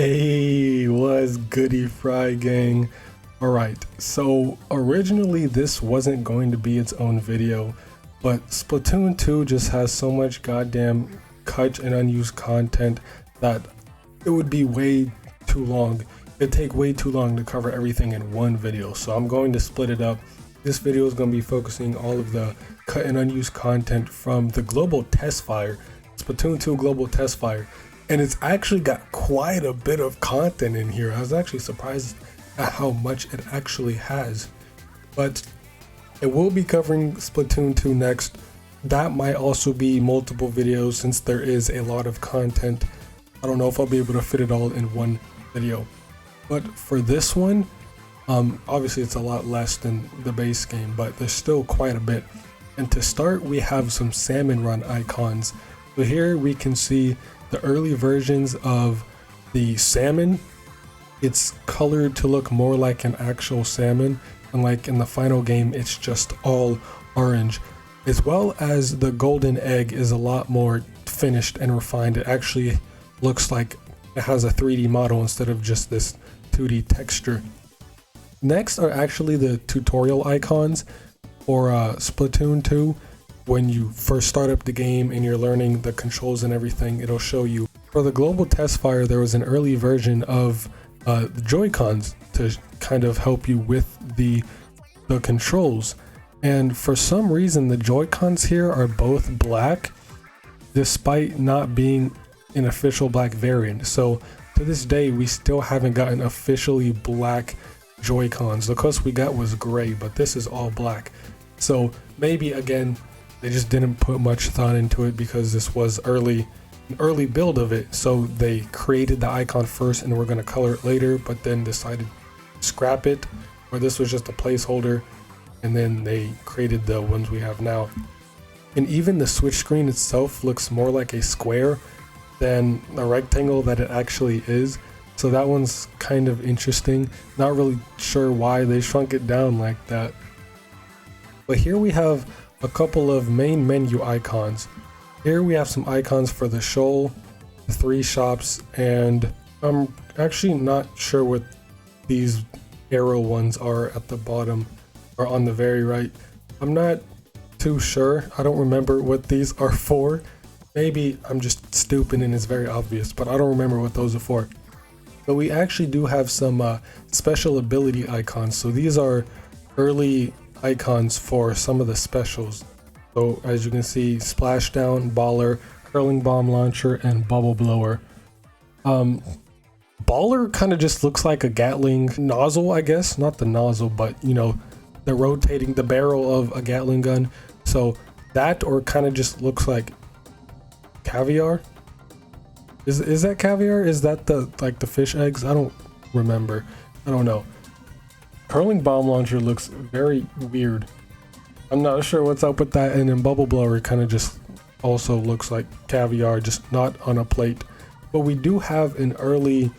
Hey, what's goody Frye gang? Alright, so originally this wasn't going to be its own video, but Splatoon 2 just has so much goddamn cut and unused content that it would be way too long. It'd take way too long to cover everything in one video, so I'm going to split it up. This video is going to be focusing all of the cut and unused content from the global Testfire, Splatoon 2 global Testfire. And it's actually got quite a bit of content in here. I was actually surprised at how much it actually has. But it will be covering Splatoon 2 next. That might also be multiple videos since there is a lot of content. I don't know if I'll be able to fit it all in one video. But for this one, obviously it's a lot less than the base game, but there's still quite a bit. And to start, we have some salmon run icons. So here we can see the early versions of the salmon. It's colored to look more like an actual salmon, and like in the final game it's just all orange, as well as the golden egg is a lot more finished and refined. It actually looks like it has a 3D model instead of just this 2D texture. Next are actually the tutorial icons for Splatoon 2. When you first start up the game and you're learning the controls and everything, it'll show you. For the global Testfire, there was an early version of the Joy-Cons to kind of help you with the controls. And for some reason, the Joy-Cons here are both black, despite not being an official black variant. So to this day, we still haven't gotten officially black Joy-Cons. The closest we got was gray, but this is all black. So maybe again, they just didn't put much thought into it because this was an early build of it. So they created the icon first and we're going to color it later, but then decided to scrap it, or this was just a placeholder, and then they created the ones we have now. And even the switch screen itself looks more like a square than the rectangle that it actually is. So that one's kind of interesting. Not really sure why they shrunk it down like that. But here we have a couple of main menu icons. Here we have some icons for the shoal, the 3 shops, and I'm actually not sure what these arrow ones are at the bottom or on the very right. I'm not too sure. I don't remember what these are for. Maybe I'm just stupid and it's very obvious, but I don't remember what those are for. But we actually do have some special ability icons. So these are early icons for some of the specials. So as you can see, splashdown, baller, curling bomb launcher, and bubble blower. Baller kind of just looks like a Gatling nozzle, I guess. Not the nozzle, but you know, the barrel of a Gatling gun. So that, or kind of just looks like caviar. Is that caviar? Is that the fish eggs? I don't remember. I don't know. Curling bomb launcher looks very weird. I'm not sure what's up with that. And then bubble blower kind of just also looks like caviar, just not on a plate. But we do have an early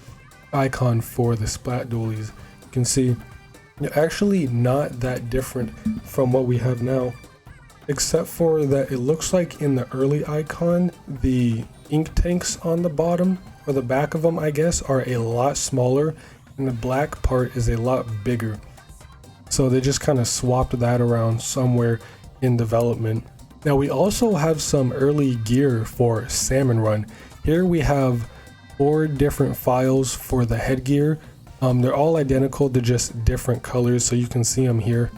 icon for the Splat Dualies. You can see they're actually not that different from what we have now, except for that it looks like in the early icon, the ink tanks on the bottom or the back of them, I guess, are a lot smaller, and the black part is a lot bigger. So they just kind of swapped that around somewhere in development. Now we also have some early gear for Salmon Run. Here we have 4 different files for the headgear. They're all identical, they're just different colors, so you can see them here.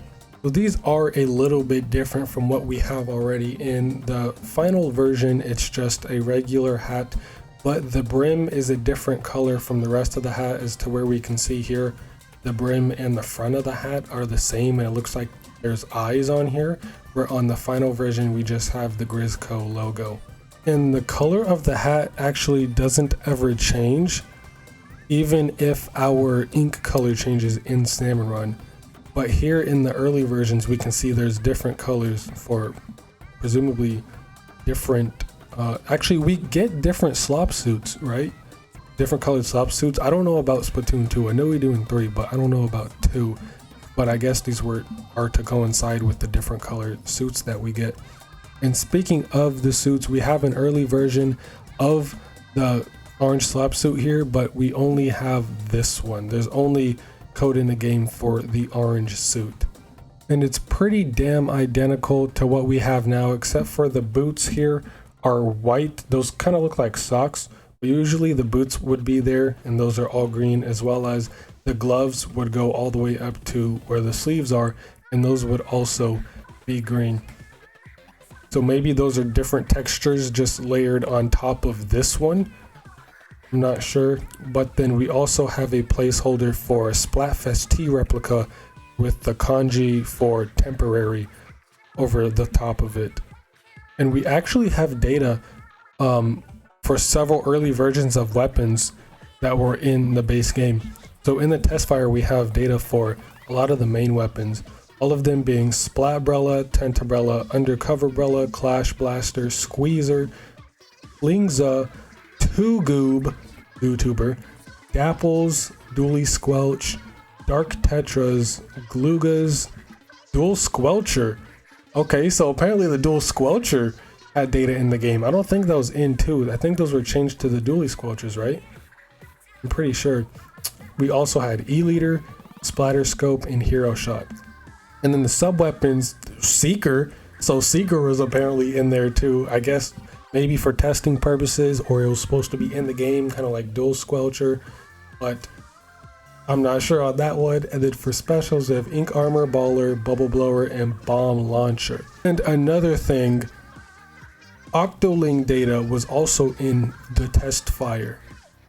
So these are a little bit different from what we have already. In the final version, it's just a regular hat, but the brim is a different color from the rest of the hat, as to where we can see here the brim and the front of the hat are the same, and it looks like there's eyes on here, where on the final version we just have the Grizzco logo. And the color of the hat actually doesn't ever change, even if our ink color changes in Salmon Run. But here in the early versions we can see there's different colors for presumably different, actually we get different slop suits, right? Different colored slop suits. I don't know about Splatoon 2. I know we do in 3, but I don't know about 2. But I guess these are to coincide with the different colored suits that we get. And speaking of the suits, we have an early version of the orange slap suit here, but we only have this one. There's only code in the game for the orange suit. And it's pretty damn identical to what we have now, except for the boots here are white. Those kind of look like socks, but usually the boots would be there, and those are all green, as well as the gloves would go all the way up to where the sleeves are, and those would also be green. So maybe those are different textures just layered on top of this one. I'm not sure. But then we also have a placeholder for a Splatfest T replica with the kanji for temporary over the top of it. And we actually have data for several early versions of weapons that were in the base game. So in the Testfire, we have data for a lot of the main weapons, all of them being Splatbrella, Tentabrella, Undercoverbrella, Clash Blaster, Squeezer, Lingza, 2Goob, YouTuber, Dapples, Dually Squelch, Dark Tetras, Glugas, Dual Squelcher. Okay, so apparently the Dual Squelcher had data in the game. I don't think that was in 2. I think those were changed to the Dually Squelchers, right? I'm pretty sure. We also had E-Liter, Splatter Scope, and Hero Shot. And then the sub-weapons, Seeker. So Seeker was apparently in there too. I guess maybe for testing purposes, or it was supposed to be in the game, kind of like Dual Squelcher. But I'm not sure on that one. And then for specials, we have Ink Armor, Baller, Bubble Blower, and Bomb Launcher. And another thing, Octoling data was also in the Testfire.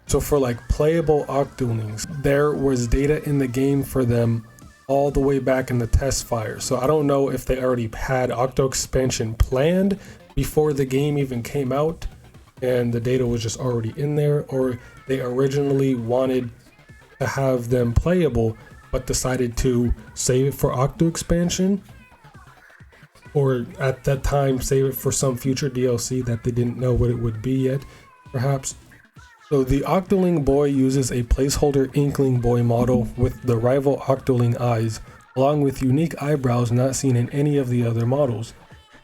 So for like playable Octolings, there was data in the game for them all the way back in the Testfire. So I don't know if they already had Octo expansion planned before the game even came out and the data was just already in there, or they originally wanted to have them playable but decided to save it for Octo expansion, or at that time save it for some future DLC that they didn't know what it would be yet, perhaps. So the Octoling Boy uses a placeholder Inkling Boy model with the rival Octoling eyes, along with unique eyebrows not seen in any of the other models.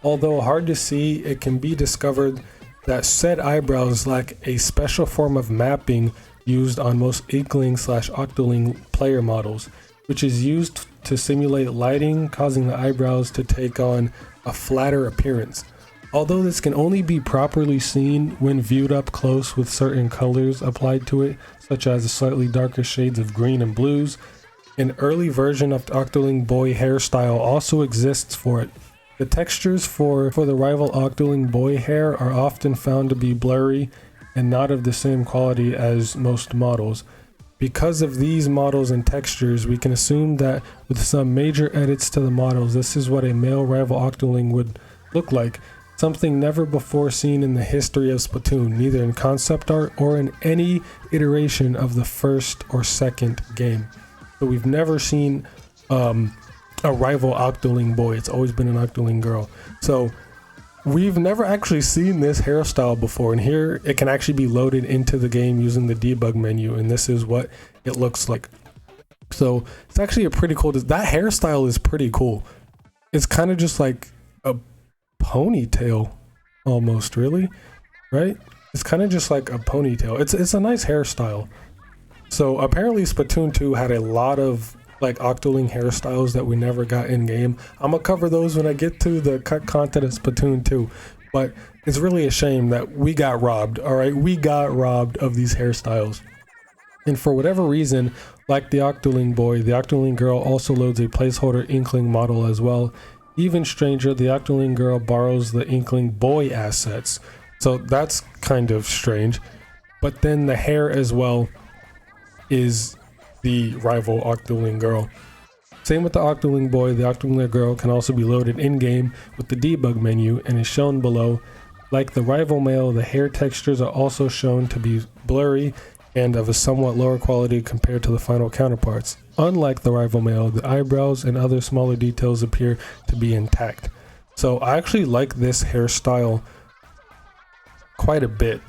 Although hard to see, it can be discovered that said eyebrows lack a special form of mapping used on most Inkling/Octoling player models, which is used to simulate lighting, causing the eyebrows to take on a flatter appearance. Although this can only be properly seen when viewed up close with certain colors applied to it, such as the slightly darker shades of green and blues, an early version of the Octoling Boy hairstyle also exists for it. The textures for the rival Octoling Boy hair are often found to be blurry and not of the same quality as most models. Because of these models and textures, we can assume that with some major edits to the models, this is what a male rival Octoling would look like. Something never before seen in the history of Splatoon, neither in concept art or in any iteration of the first or second game. So we've never seen a rival Octoling boy. It's always been an Octoling girl. So we've never actually seen this hairstyle before, and here it can actually be loaded into the game using the debug menu, and this is what it looks like. So it's actually a pretty cool, that hairstyle is pretty cool. It's kind of just like a ponytail almost, really, right? It's kind of just like a ponytail. It's a nice hairstyle. So apparently Splatoon 2 had a lot of like Octoling hairstyles that we never got in game. I'm gonna cover those when I get to the cut content of Splatoon 2, but it's really a shame that we got robbed. All right, we got robbed of these hairstyles, and for whatever reason, like the Octoling boy, the Octoling girl also loads a placeholder Inkling model as well. Even stranger, the Octoling girl borrows the Inkling boy assets, so that's kind of strange. But then the hair as well is the rival Octoling girl. Same with the Octoling boy. The Octoling girl can also be loaded in-game with the debug menu and is shown below. Like the rival male, the hair textures are also shown to be blurry and of a somewhat lower quality compared to the final counterparts. Unlike the rival male, the eyebrows and other smaller details appear to be intact. So I actually like this hairstyle quite a bit.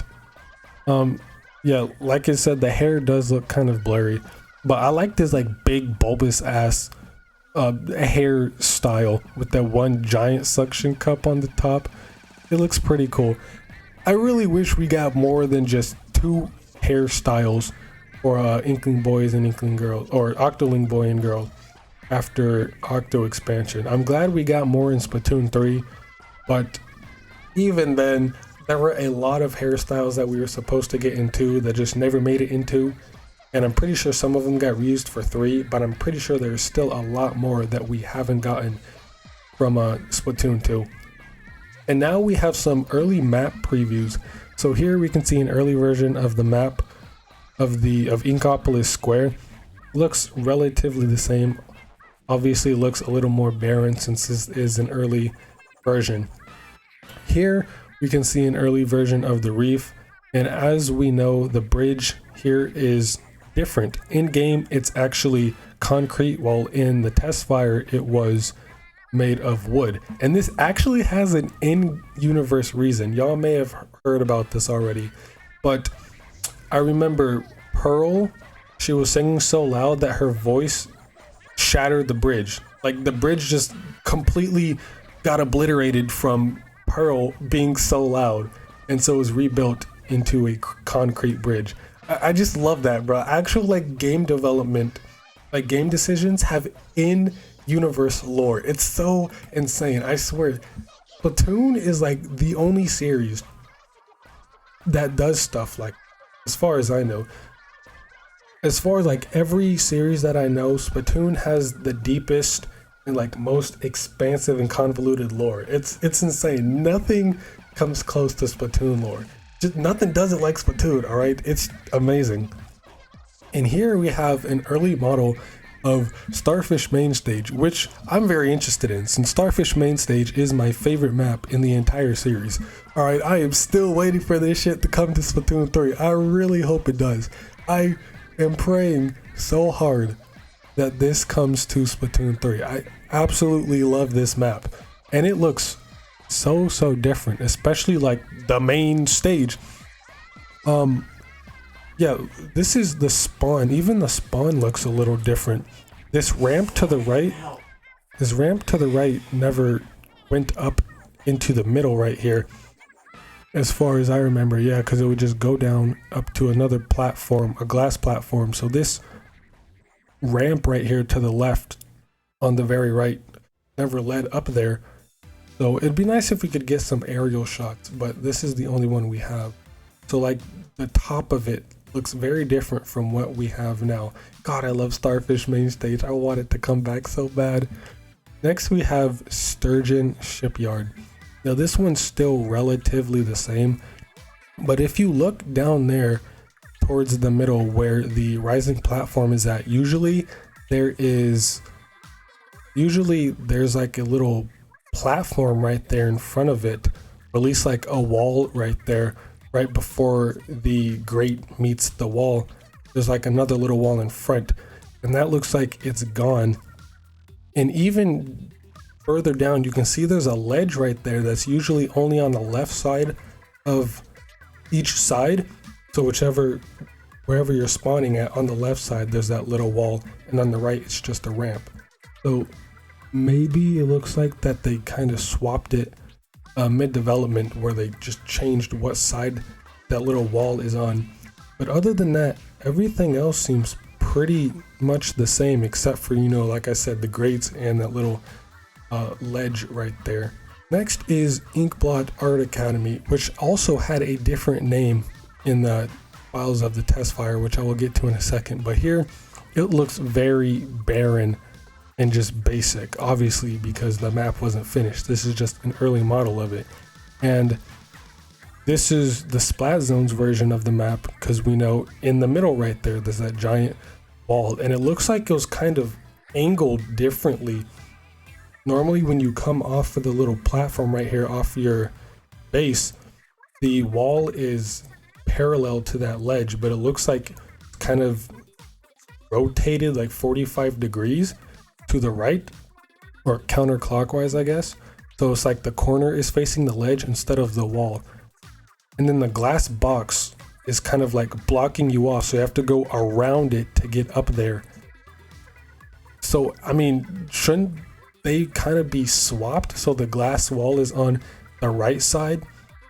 Yeah, like I said, the hair does look kind of blurry, but I like this like big bulbous ass hairstyle with that one giant suction cup on the top. It looks pretty cool. I really wish we got more than just 2 hairstyles for Inkling boys and Inkling girls, or Octoling boy and girl after Octo expansion. I'm glad we got more in Splatoon 3, but even then, there were a lot of hairstyles that we were supposed to get into that just never made it into. And I'm pretty sure some of them got reused for 3, but I'm pretty sure there's still a lot more that we haven't gotten from Splatoon 2. And now we have some early map previews. So here we can see an early version of the map of Inkopolis Square. Looks relatively the same. Obviously looks a little more barren since this is an early version. Here we can see an early version of the reef, and as we know, the bridge here is different. In game it's actually concrete, while in the Testfire it was made of wood. And this actually has an in-universe reason. Y'all may have heard about this already, but I remember Pearl, she was singing so loud that her voice shattered the bridge. Like the bridge just completely got obliterated from Pearl being so loud, and so it was rebuilt into a concrete bridge. I just love that, bro. Actual like game development, like game decisions have in-universe lore. It's so insane. I swear, Splatoon is like the only series that does stuff like, as far as I know. As far as like every series that I know, Splatoon has the deepest and like most expansive and convoluted lore. It's insane. Nothing comes close to Splatoon lore. Just nothing does it like Splatoon, alright? It's amazing. And here we have an early model of Starfish Main Stage, which I'm very interested in, since Starfish Main Stage is my favorite map in the entire series. Alright, I am still waiting for this shit to come to Splatoon 3. I really hope it does. I am praying so hard that this comes to Splatoon 3. I absolutely love this map, and it looks so different, especially like the main stage. Yeah, this is the spawn. Even the spawn looks a little different. This ramp to the right never went up into the middle right here, as far as I remember. Yeah, because it would just go down up to another platform, a glass platform. So this ramp right here to the left on the very right never led up there. So it'd be nice if we could get some aerial shots, but this is the only one we have. So like the top of it looks very different from what we have now. God, I love Starfish Main Stage. I want it to come back so bad. Next we have Sturgeon Shipyard. Now this one's still relatively the same, but if you look down there towards the middle where the rising platform is at, usually there's like a little platform right there in front of it, or at least like a wall right there, right before the grate meets the wall. There's like another little wall in front, and that looks like it's gone. And even further down you can see there's a ledge right there that's usually only on the left side of each side. So wherever you're spawning at, on the left side there's that little wall, and on the right it's just a ramp. So maybe it looks like that they kind of swapped it mid-development, where they just changed what side that little wall is on. But other than that, everything else seems pretty much the same, except for, you know, like I said, the grates and that little ledge right there. Next is Inkblot Art Academy, which also had a different name in the files of the Testfire, which I will get to in a second. But here it looks very barren and just basic, obviously because the map wasn't finished. This is just an early model of it, and this is the Splat Zones version of the map, because we know in the middle right there there's that giant wall, and it looks like it was kind of angled differently. Normally when you come off of the little platform right here off your base, the wall is parallel to that ledge, but it looks like it's kind of rotated like 45 degrees to the right, or counterclockwise, I guess. So it's like the corner is facing the ledge instead of the wall, and then the glass box is kind of like blocking you off, so you have to go around it to get up there. So I mean, shouldn't they kind of be swapped so the glass wall is on the right side,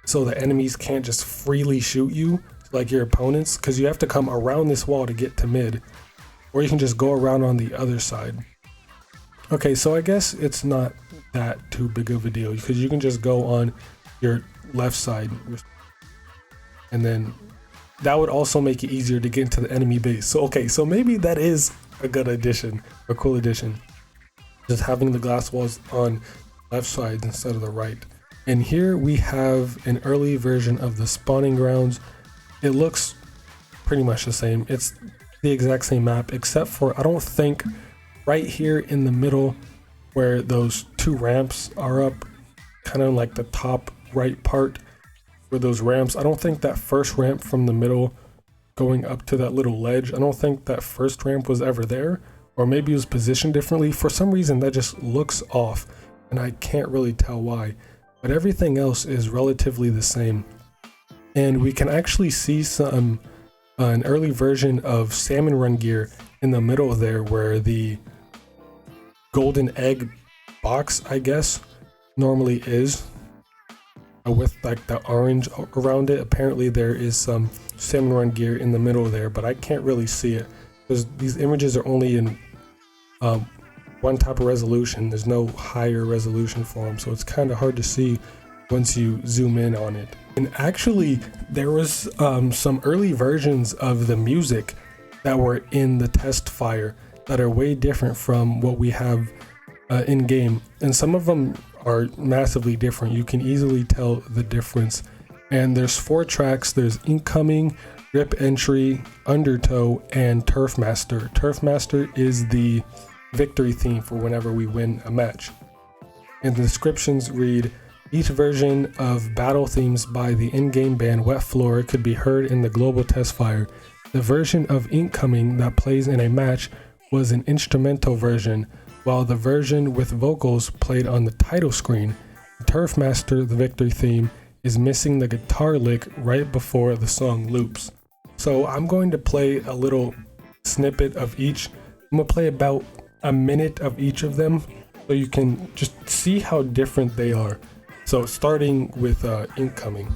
so the enemies can't just freely shoot you, like your opponents, because you have to come around this wall to get to mid, or you can just go around on the other side. Okay, so I guess it's not that too big of a deal because you can just go on your left side, and then that would also make it easier to get into the enemy base. So okay, so maybe that is a good addition, a cool addition, just having the glass walls on left side instead of the right. And here we have an early version of the spawning grounds. It looks pretty much the same. It's the exact same map, except for I don't think right here in the middle where those two ramps are up, kind of like the top right part where those ramps, I don't think that first ramp from the middle going up to that little ledge, I don't think that first ramp was ever there, or maybe it was positioned differently. For some reason that just looks off and I can't really tell why, but everything else is relatively the same. And we can actually see an early version of salmon run gear in the middle there where the golden egg box, I guess, normally is, with like the orange around it. Apparently there is some salmon run gear in the middle there, but I can't really see it because these images are only in one type of resolution. There's no higher resolution for them, so it's kind of hard to see once you zoom in on it. And actually there was some early versions of the music that were in the Testfire that are way different from what we have in game, and some of them are massively different. You can easily tell the difference. And there's 4 tracks. There's Incoming, Rip Entry, Undertow, and Turf Master. Turf Master is the victory theme for whenever we win a match. And the descriptions read, each version of battle themes by the in-game band Wet Floor could be heard in the global Testfire. The version of Incoming that plays in a match was an instrumental version, while the version with vocals played on the title screen. Turf Master, the victory theme, is missing the guitar lick right before the song loops. So I'm going to play a little snippet of each. I'm gonna play about a minute of each of them so you can just see how different they are. So starting with Incoming.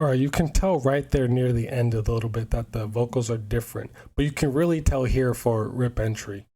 Alright, you can tell right there near the end a little bit that the vocals are different, but you can really tell here for Rip Entry.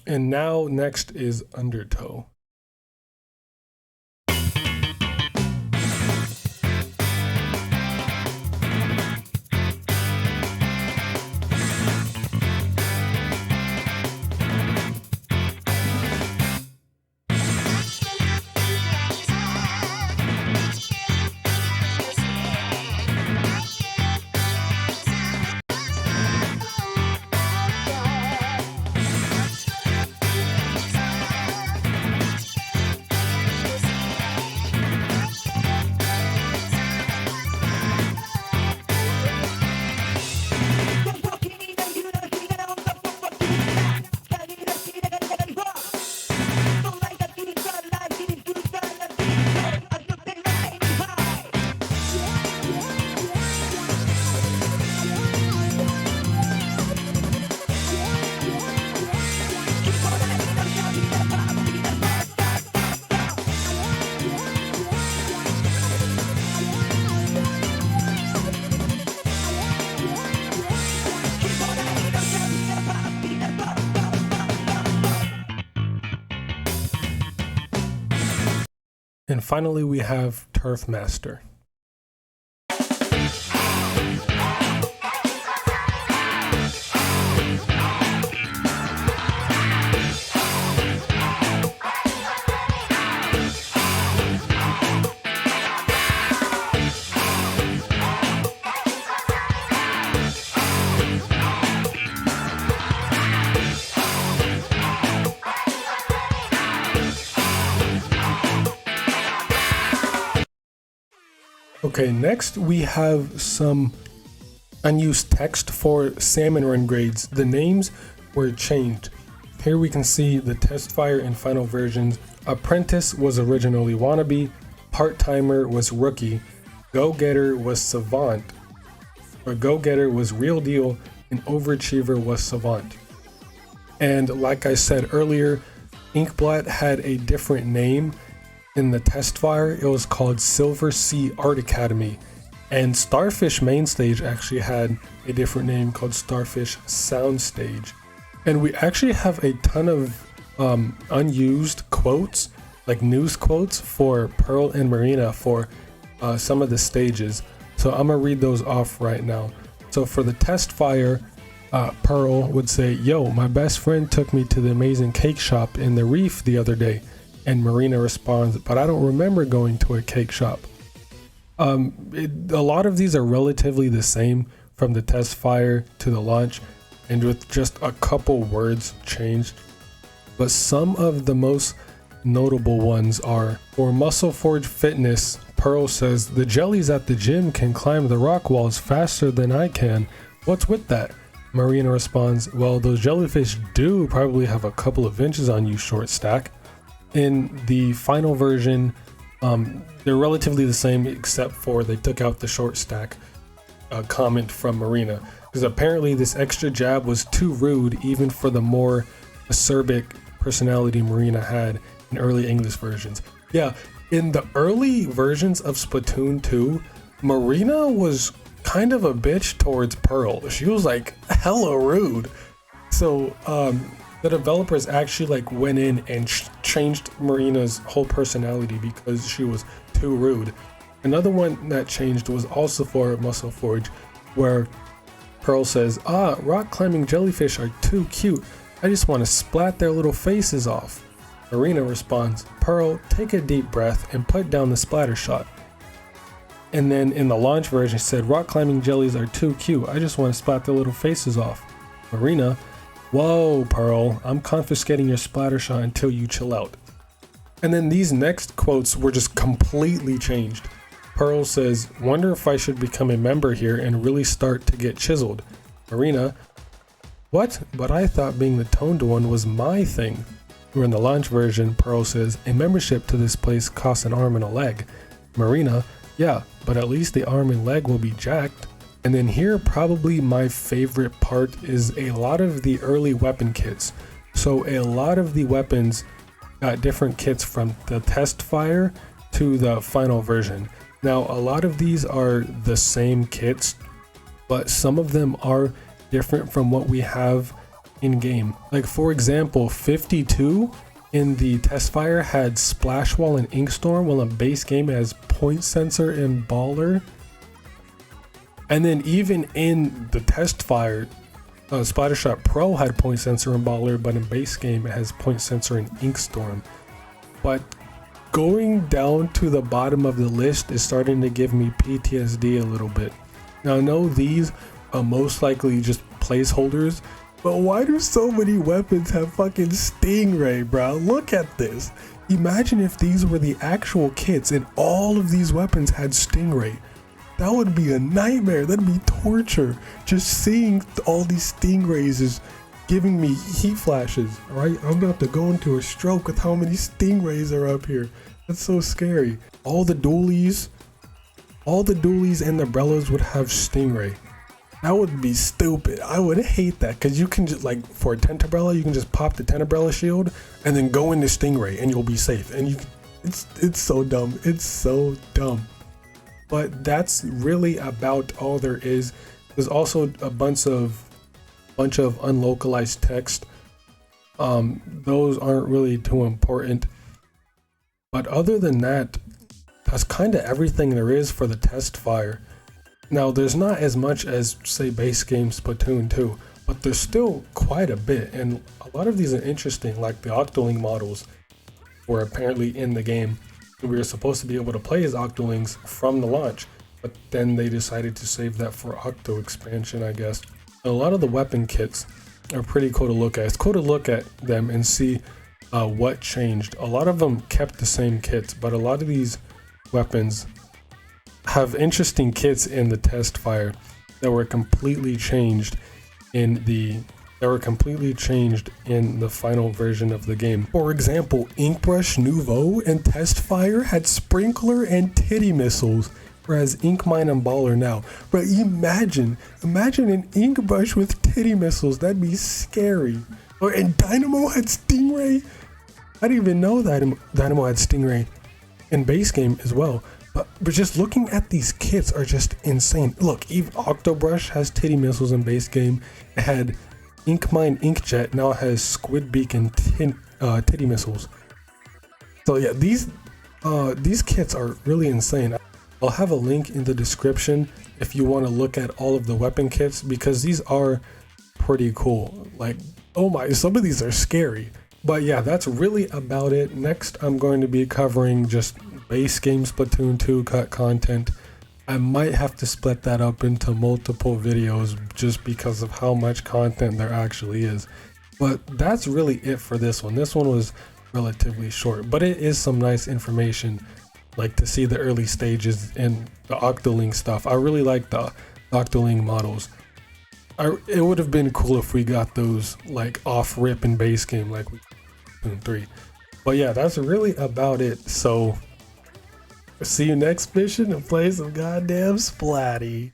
And now next is Undertow. And finally, we have Turf Master. Okay, next we have some unused text for Salmon Run grades. The names were changed. Here we can see the Testfire and final versions. Apprentice was originally Wannabe, Part-Timer was Rookie, Go-Getter was Savant, or Go-Getter was Real Deal, and Overachiever was Savant. And like I said earlier, Inkblot had a different name. In the Testfire, it was called Silver Sea Art Academy, and Starfish Main Stage actually had a different name called Starfish Soundstage. And we actually have a ton of unused quotes, like news quotes for Pearl and Marina for some of the stages. So I'm gonna read those off right now. So for the Testfire, Pearl would say, "Yo, my best friend took me to the amazing cake shop in the Reef the other day." And Marina responds, "But I don't remember going to a cake shop." A lot of these are relatively the same from the Testfire to the launch, and with just a couple words changed. But some of the most notable ones are, for Muscle Forge Fitness, Pearl says, "The jellies at the gym can climb the rock walls faster than I can. What's with that?" Marina responds, "Well, those jellyfish do probably have a couple of inches on you, short stack." In the final version, they're relatively the same except for they took out the short stack comment from Marina, because apparently this extra jab was too rude even for the more acerbic personality Marina had in early English versions. Yeah, in the early versions of Splatoon 2, Marina was kind of a bitch towards Pearl. She was like hella rude. So the developers actually like went in and changed Marina's whole personality because she was too rude. Another one that changed was also for Muscle Forge, where Pearl says, "Rock climbing jellyfish are too cute. I just want to splat their little faces off." Marina responds, "Pearl, take a deep breath and put down the splatter shot." And then in the launch version, she said, "Rock climbing jellies are too cute. I just want to splat their little faces off." Marina, "Whoa, Pearl, I'm confiscating your splatter shot until you chill out." And then these next quotes were just completely changed. Pearl says, "Wonder if I should become a member here and really start to get chiseled." Marina, "What? But I thought being the toned one was my thing." Or in the launch version, Pearl says, "A membership to this place costs an arm and a leg." Marina, "Yeah, but at least the arm and leg will be jacked." And then here, probably my favorite part is a lot of the early weapon kits. So a lot of the weapons got different kits from the Testfire to the final version. Now, a lot of these are the same kits, but some of them are different from what we have in game. Like for example, 52 in the Testfire had Splash Wall and Ink Storm, while in base game it has Point Sensor and Baller. And then even in the Testfire, Splattershot Pro had Point Sensor and Baller, but in base game it has Point Sensor and Ink Storm. But going down to the bottom of the list is starting to give me PTSD a little bit. Now I know these are most likely just placeholders, but why do so many weapons have fucking Stingray, bro? Look at this. Imagine if these were the actual kits and all of these weapons had Stingray. That would be a nightmare. That'd be torture. Just seeing all these Stingrays is giving me heat flashes, right? I'm about to go into a stroke with how many Stingrays are up here. That's so scary. All the dualies and the umbrellas would have Stingray. That would be stupid. I would hate that, because you can just, like, for a tent umbrella, you can just pop the tent umbrella shield and then go into Stingray and you'll be safe. And you, it's so dumb. It's so dumb. But that's really about all there is. There's also a bunch of unlocalized text. Those aren't really too important. But other than that, that's kind of everything there is for the Testfire. Now, there's not as much as, say, base game Splatoon 2, but there's still quite a bit, and a lot of these are interesting, like the Octoling models were apparently in the game. We were supposed to be able to play as Octolings from the launch, but then they decided to save that for Octo expansion, I guess. A lot of the weapon kits are pretty cool to look at. It's cool to look at them and see what changed. A lot of them kept the same kits, but a lot of these weapons have interesting kits in the Testfire that were completely changed in the final version of the game. For example, Inkbrush Nouveau and Testfire had Sprinkler and Titty Missiles, whereas Inkmine and Baller now. But imagine an Inkbrush with Titty Missiles. That'd be scary. Oh, and Dynamo had Stingray. I didn't even know that Dynamo had Stingray in base game as well. But just looking at these kits are just insane. Look, even Octobrush has Titty Missiles in base game. It had Inkmine Inkjet, now it has Squid Beak and Titty Missiles. So yeah, these kits are really insane. I'll have a link in the description if you want to look at all of the weapon kits, because these are pretty cool. Like, oh my, some of these are scary. But yeah, that's really about it. Next, I'm going to be covering just base game Splatoon 2 cut content. I might have to split that up into multiple videos just because of how much content there actually is. But that's really it for this one. This one was relatively short, but it is some nice information, like to see the early stages and the Octoling stuff. I really like the Octoling models. It would have been cool if we got those like off rip in base game like we did in 3. But yeah, that's really about it. So see you next mission and play some goddamn Splatty.